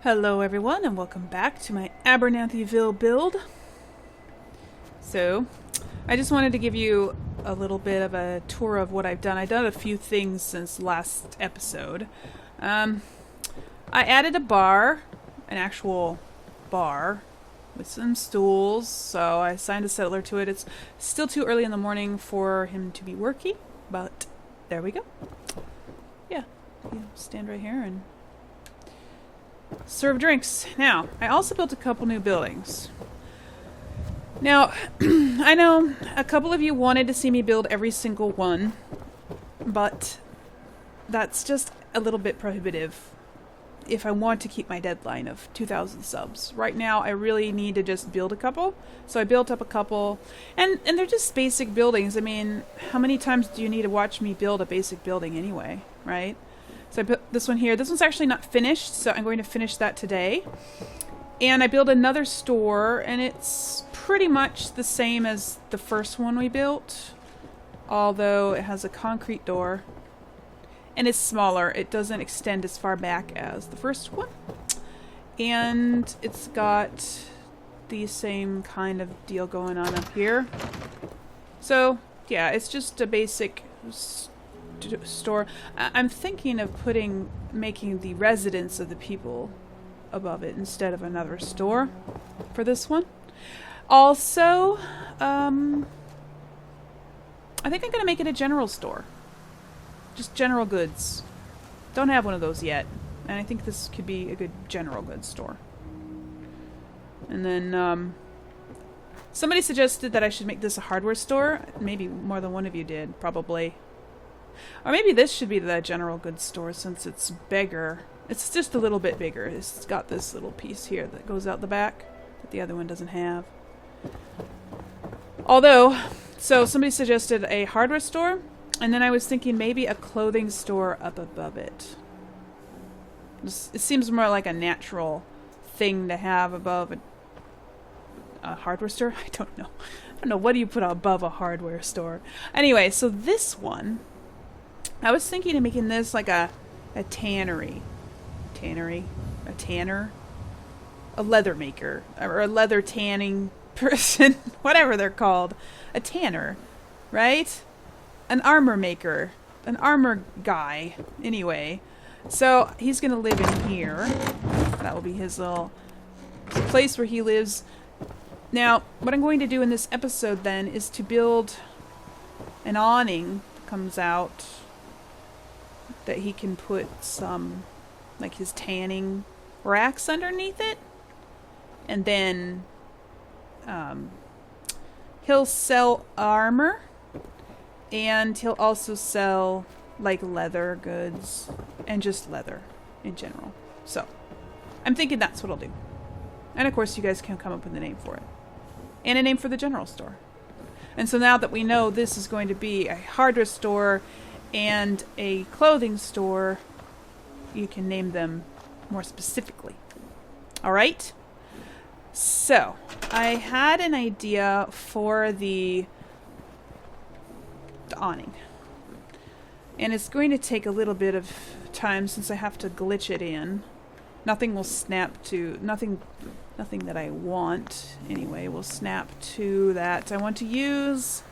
Hello everyone and welcome back to my Abernathyville build. So, I just wanted to give you a little bit of a tour of what I've done. I've done a few things since last episode. I added a bar, an actual bar, with some stools, so I assigned a settler to it. It's still too early in the morning for him to be working, but there we go. Yeah, you stand right here and serve drinks. Now, I also built a couple new buildings. Now, I know a couple of you wanted to see me build every single one, but that's just a little bit prohibitive if I want to keep my deadline of 2,000 subs. Right now, I really need to just build a couple. So I built up a couple, and they're just basic buildings. I mean, how many times do you need to watch me build a basic building anyway, right? So I put this one here. This one's actually not finished, so I'm going to finish that today. And I built another store, and it's pretty much the same as the first one we built, although it has a concrete door. And it's smaller. It doesn't extend as far back as the first one. And it's got the same kind of deal going on up here. So, yeah, it's just a basic store. I'm thinking of making the residence of the people above it instead of another store for this one. Also, I think I'm going to make it a general store. Just general goods. Don't have one of those yet. And I think this could be a good general goods store. And then, somebody suggested that I should make this a hardware store. Maybe more than one of you did, probably. Or maybe this should be the general goods store since it's bigger. It's just a little bit bigger. It's got this little piece here that goes out the back that the other one doesn't have. Although, so somebody suggested a hardware store. And then I was thinking maybe a clothing store up above it. It seems more like a natural thing to have above a hardware store. I don't know. What do you put above a hardware store? Anyway, so this one, I was thinking of making this like a tannery. A tanner? A leather maker. Or a leather tanning person. Whatever they're called. A tanner. Right? An armor maker. An armor guy. Anyway. So, he's going to live in here. That will be his little place where he lives. Now, what I'm going to do in this episode then is to build an awning that comes out that he can put some, like his tanning racks underneath it. And then he'll sell armor. And he'll also sell, like, leather goods. And just leather in general. So, I'm thinking that's what I'll do. And, of course, you guys can come up with a name for it. And a name for the general store. And so now that we know this is going to be a hardware store and a clothing store, you can name them more specifically. Alright? So, I had an idea for the awning. And it's going to take a little bit of time since I have to glitch it in. Nothing will snap to... Nothing that I want, anyway, will snap to that. I want to use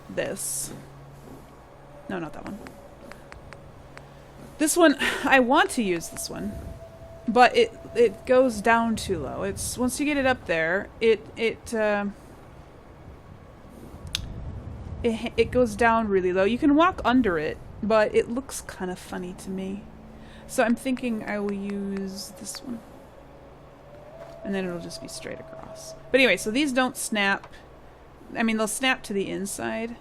this. No, not that one. This one, I want to use this one, but it goes down too low. It's once you get it up there, it goes down really low. You can walk under it, but it looks kind of funny to me. So I'm thinking I will use this one. And then it'll just be straight across. But anyway, so these don't snap. I mean, they'll snap to the inside.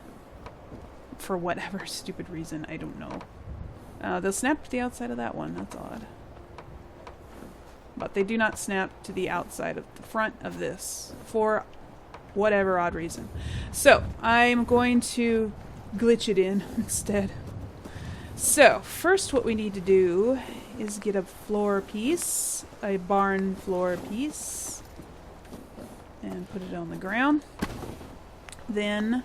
For whatever stupid reason, I don't know. They'll snap to the outside of that one. That's odd. But they do not snap to the outside of the front of this. For whatever odd reason. So, I'm going to glitch it in instead. So, first what we need to do is get a floor piece, a barn floor piece, and put it on the ground. Then,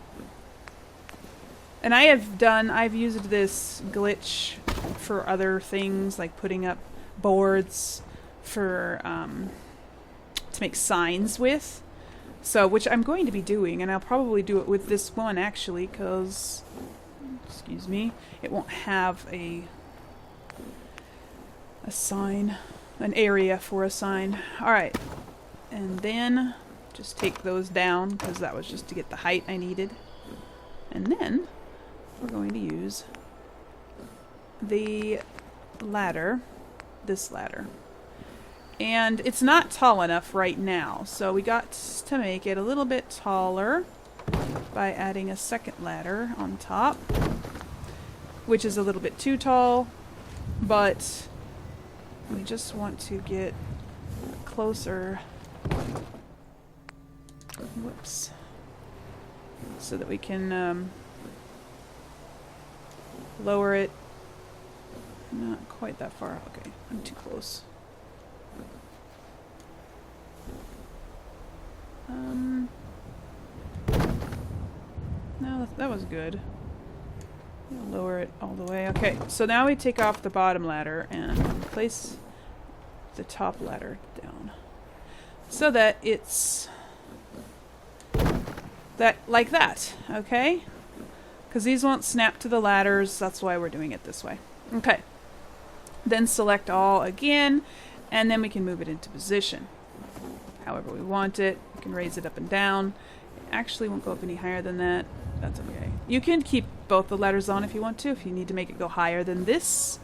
and I've used this glitch for other things, like putting up boards for to make signs with. So, which I'm going to be doing, and I'll probably do it with this one actually, because, excuse me, it won't have a sign, an area for a sign. All right, and then just take those down because that was just to get the height I needed. And then we're going to use the ladder, this ladder. And it's not tall enough right now, so we got to make it a little bit taller by adding a second ladder on top, which is a little bit too tall, but we just want to get closer. Whoops. So that we can lower it. Not quite that far. Okay, I'm too close. No, that was good. I'll lower it all the way. Okay, so now we take off the bottom ladder and place the top ladder down. So that it's like that, okay? Because these won't snap to the ladders, that's why we're doing it this way. Okay. Then select all again, and then we can move it into position. However we want it. We can raise it up and down. It actually won't go up any higher than that. That's okay. You can keep both the ladders on if you want to, if you need to make it go higher than this.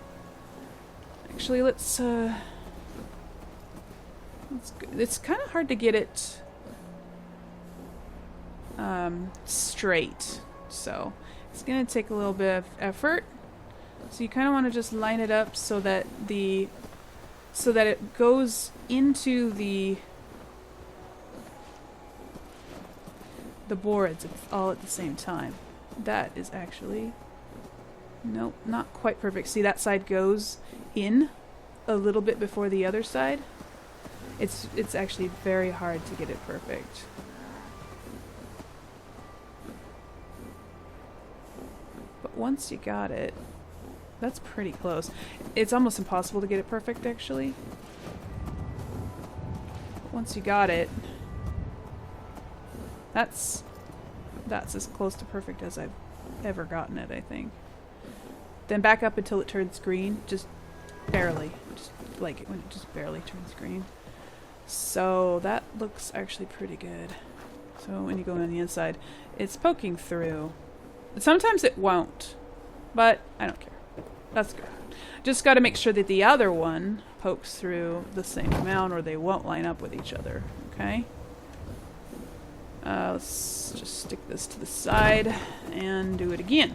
Actually, let's it's kind of hard to get it straight, so it's going to take a little bit of effort. So you kind of want to just line it up so that it goes into the boards all at the same time. That is actually, nope, not quite perfect. See, that side goes in a little bit before the other side. It's actually very hard to get it perfect. But once you got it, that's pretty close. It's almost impossible to get it perfect, actually. But once you got it, that's as close to perfect as I've ever gotten it, I think. Then back up until it turns green, just barely. Just like it when it just barely turns green. So that looks actually pretty good. So when you go on the inside, it's poking through. Sometimes it won't, but I don't care. That's good. Just got to make sure that the other one pokes through the same amount or they won't line up with each other, okay? Let's just stick this to the side and do it again.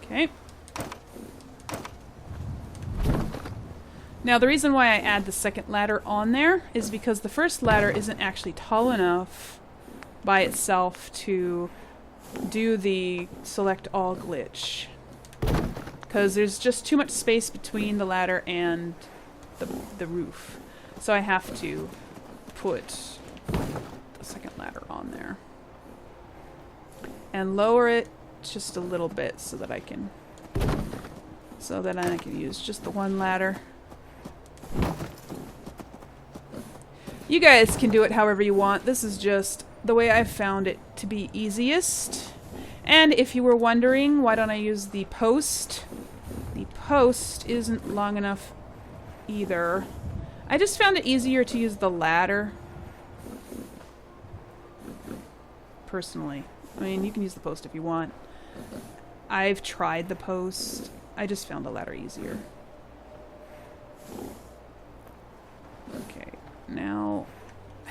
Okay. Now the reason why I add the second ladder on there is because the first ladder isn't actually tall enough by itself to do the select all glitch. Because there's just too much space between the ladder and the roof. So I have to put the second ladder on there. And lower it just a little bit so that I can use just the one ladder. You guys can do it however you want. This is just the way I've found it to be easiest. And if you were wondering, why don't I use the post? The post isn't long enough either. I just found it easier to use the ladder. Personally. I mean, you can use the post if you want. I've tried the post. I just found the ladder easier. Okay, now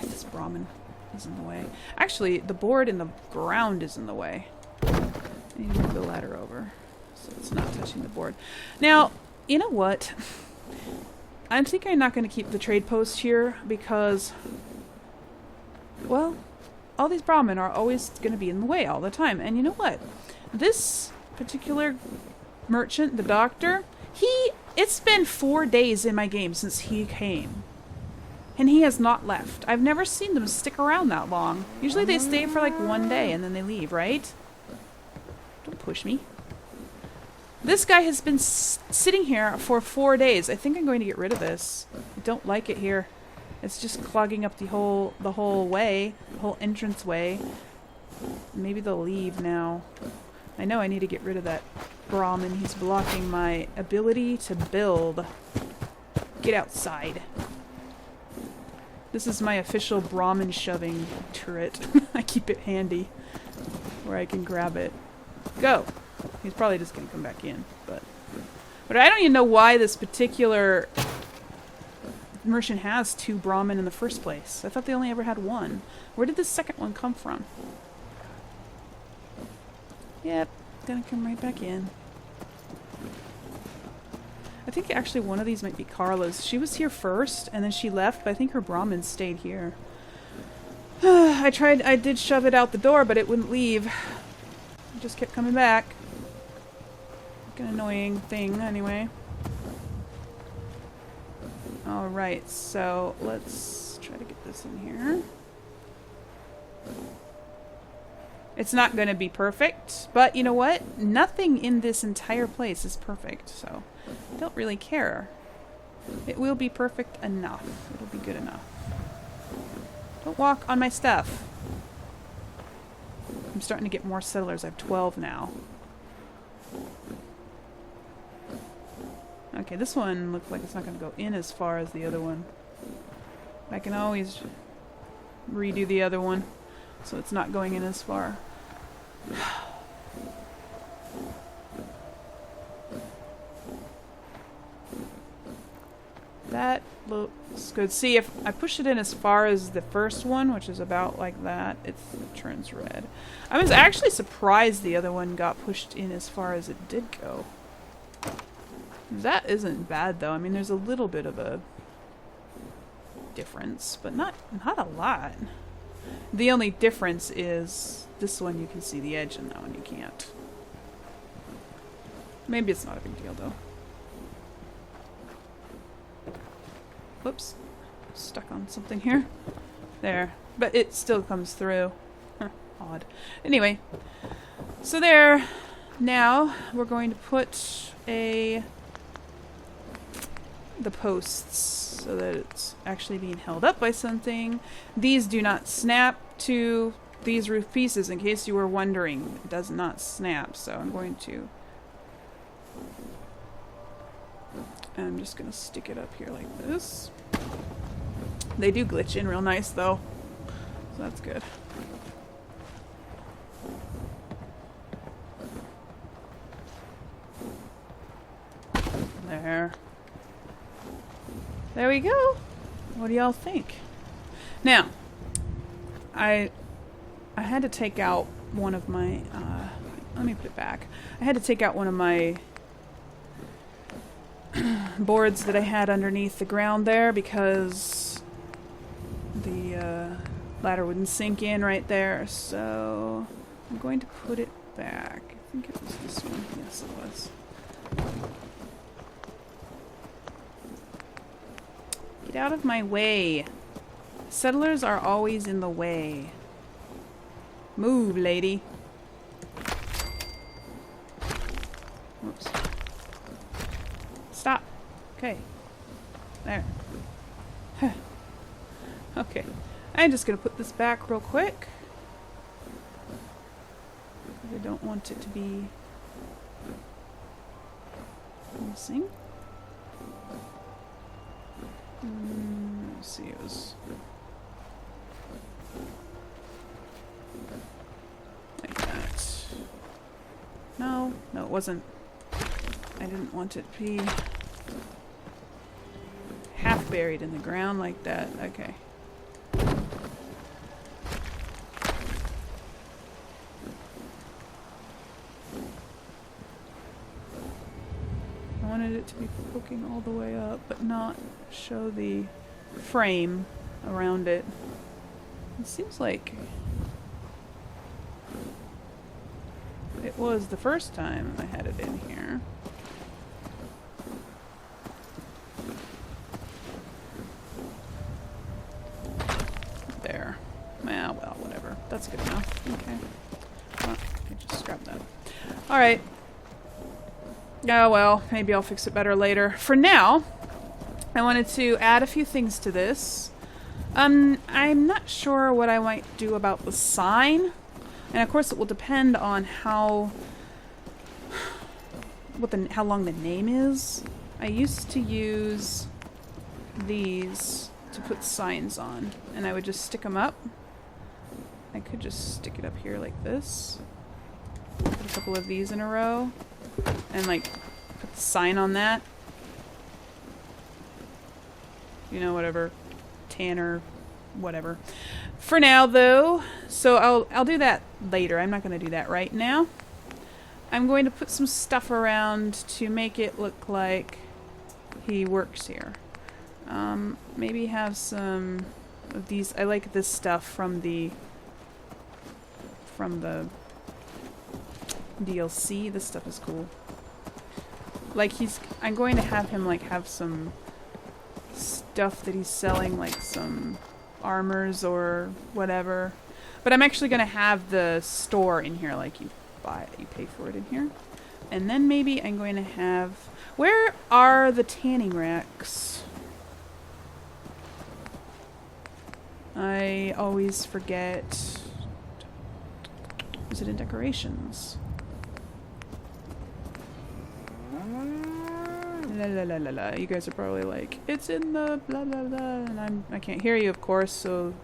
this Brahmin is in the way. Actually, the board and the ground is in the way. I need to move the ladder over so it's not touching the board. Now, you know what? I think I'm not going to keep the trade post here because, well, all these Brahmin are always going to be in the way all the time. And you know what? This particular merchant, the doctor, he It's been 4 days in my game since he came. And he has not left. I've never seen them stick around that long. Usually they stay for like 1 day and then they leave, right? Don't push me. This guy has been sitting here for 4 days. I think I'm going to get rid of this. I don't like it here. It's just clogging up the whole way, the whole entrance way. Maybe they'll leave now. I know I need to get rid of that Brahmin. He's blocking my ability to build. Get outside. This is my official Brahmin shoving turret. I keep it handy where I can grab it. Go! He's probably just going to come back in, but I don't even know why this particular merchant has 2 Brahmin in the first place. I thought they only ever had 1. Where did the second one come from? Yep, gonna come right back in. I think actually one of these might be Carla's. She was here first, and then she left, but I think her Brahmin stayed here. I did shove it out the door, but it wouldn't leave. It just kept coming back. Like an annoying thing, anyway. Alright, so let's try to get this in here. It's not going to be perfect, but you know what? Nothing in this entire place is perfect, so I don't really care. It will be perfect enough. It'll be good enough. Don't walk on my stuff. I'm starting to get more settlers. I have 12 now. Okay, this one looks like it's not going to go in as far as the other one. I can always redo the other one, so it's not going in as far. That looks good. See, if I push it in as far as the first one, which is about like that, it turns red. I was actually surprised the other one got pushed in as far as it did go. That isn't bad, though. I mean, there's a little bit of a difference, but not a lot. The only difference is this one you can see the edge and that one you can't. Maybe it's not a big deal, though. Whoops. Stuck on something here. There. But it still comes through. Huh, odd. Anyway. So there. Now, we're going to put the posts so that it's actually being held up by something. These do not snap to these roof pieces, in case you were wondering. It does not snap, so I'm just going to stick it up here like this. They do glitch in real nice, though, so that's good. There we go. What do y'all think? Now, I had to take out one of my, let me put it back. I had to take out one of my boards that I had underneath the ground there because the ladder wouldn't sink in right there. So I'm going to put it back. I think it was this one. Yes, it was. Get out of my way. Settlers are always in the way. Move, lady. Whoops. Stop. Okay. There. Okay. I'm just going to put this back real quick. I don't want it to be missing. Let's see, it was like that. No, it wasn't. I didn't want it to be half buried in the ground like that. Okay. I wanted it to be poking all the way up, but not show the frame around it. It seems like it was the first time I had it in here. Okay. Well, I just scrap that. Alright. Oh well, maybe I'll fix it better later. For now, I wanted to add a few things to this. I'm not sure what I might do about the sign. And of course it will depend on how long the name is. I used to use these to put signs on, and I would just stick them up. I could just stick it up here like this. Put a couple of these in a row, and like put the sign on that. You know, whatever. Tanner, whatever. For now though, so I'll do that later. I'm not going to do that right now. I'm going to put some stuff around to make it look like he works here. Maybe have some of these. I like this stuff from the DLC. This stuff is cool. Like I'm going to have him like have some stuff that he's selling, like some armors or whatever. But I'm actually going to have the store in here, like you pay for it in here. And then maybe I'm going to have... Where are the tanning racks? I always forget. Is it in decorations? La la la la la. You guys are probably like, it's in the blah blah blah, and I can't hear you, of course, so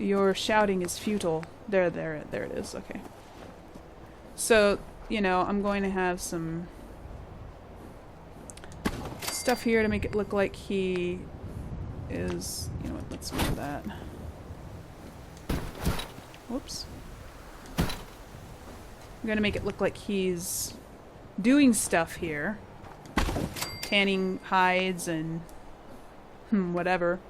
your shouting is futile. There it is. Okay. So, you know, I'm going to have some stuff here to make it look like he is, you know what, let's move that. Whoops. I'm going to make it look like he's doing stuff here. Tanning hides and whatever.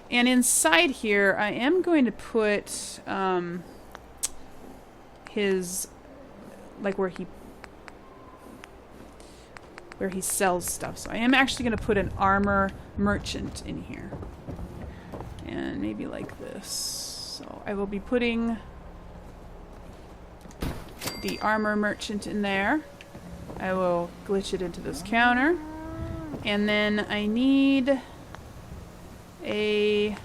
And inside here, I am going to put his, like where he sells stuff. So I am actually going to put an armor merchant in here. And maybe like this. So I will be putting the armor merchant in there. I will glitch it into this counter. And then I need a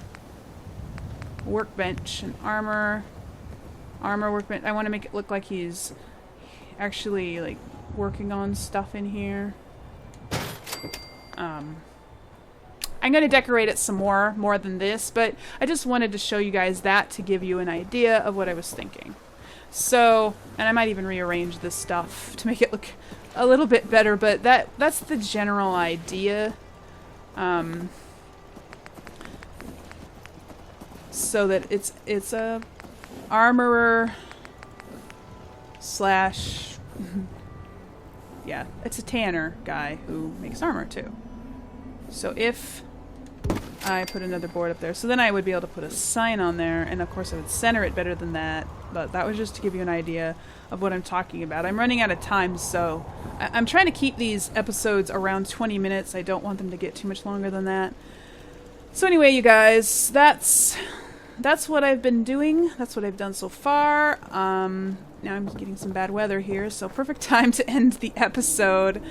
workbench, an armor workbench. I want to make it look like he's actually like working on stuff in here. I'm going to decorate it some more than this, but I just wanted to show you guys that to give you an idea of what I was thinking. So, and I might even rearrange this stuff to make it look a little bit better, but that's the general idea. So that it's a armorer slash yeah, it's a tanner guy who makes armor too. So if I put another board up there, so then I would be able to put a sign on there, and of course I would center it better than that, but that was just to give you an idea of what I'm talking about. I'm running out of time, so I'm trying to keep these episodes around 20 minutes. I don't want them to get too much longer than that. So anyway, you guys, that's what I've been doing. That's what I've done so far. Now I'm getting some bad weather here, so perfect time to end the episode.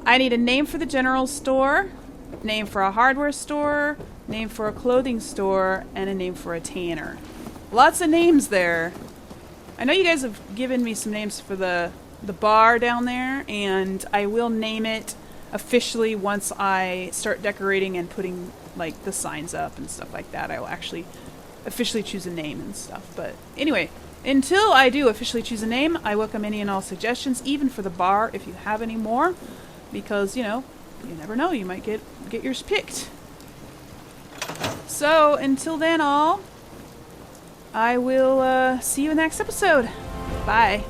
I need a name for the general store, name for a hardware store, name for a clothing store, and a name for a tanner. Lots of names there. I know you guys have given me some names for the bar down there, and I will name it officially once I start decorating and putting like the signs up and stuff like that. I will actually officially choose a name and stuff. But anyway, until I do officially choose a name, I welcome any and all suggestions, even for the bar if you have any more, because, you know, you never know, you might get yours picked. So until then, all, I will see you in the next episode. Bye.